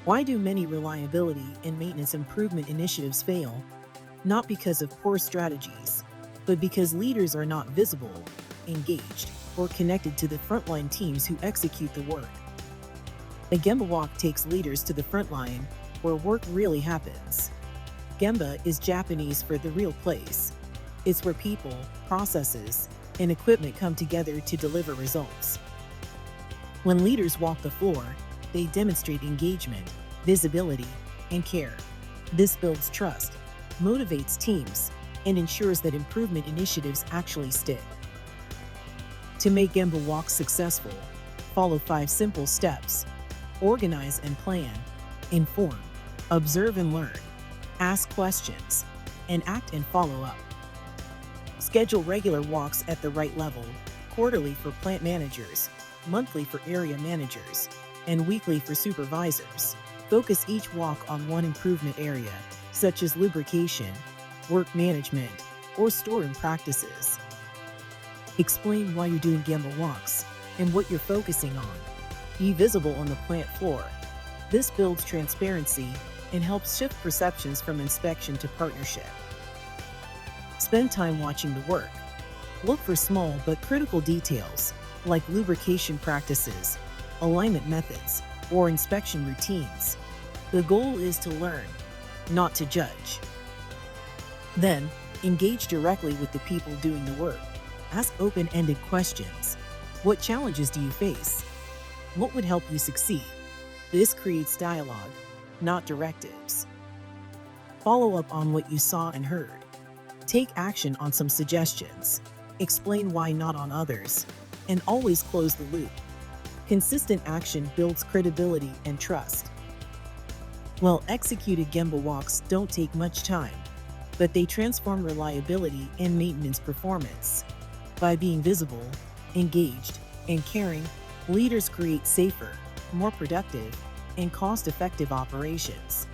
Why do many reliability and maintenance improvement initiatives fail? Not because of poor strategies, but because leaders are not visible, engaged, or connected to the frontline teams who execute the work. A Gemba walk takes leaders to the front line, where work really happens. Gemba is Japanese for the real place. It's where people, processes, and equipment come together to deliver results. When leaders walk the floor, they demonstrate engagement, visibility, and care. This builds trust, motivates teams, and ensures that improvement initiatives actually stick. To make Gemba walks successful, follow 5 simple steps. Organize and plan, inform, observe and learn, ask questions, and act and follow up. Schedule regular walks at the right level, quarterly for plant managers, monthly for area managers, and weekly for supervisors. Focus each walk on one improvement area, such as lubrication, work management, or storeroom practices. Explain why you're doing Gemba walks and what you're focusing on. Be visible on the plant floor. This builds transparency and helps shift perceptions from inspection to partnership. Spend time watching the work. Look for small but critical details, like lubrication practices, alignment methods, or inspection routines. The goal is to learn, not to judge. Then, engage directly with the people doing the work. Ask open-ended questions. What challenges do you face? What would help you succeed? This creates dialogue, not directives. Follow up on what you saw and heard. Take action on some suggestions. Explain why not on others. And always close the loop. Consistent action builds credibility and trust. Well-executed Gemba walks don't take much time, but they transform reliability and maintenance performance. By being visible, engaged, and caring, leaders create safer, more productive, and cost-effective operations.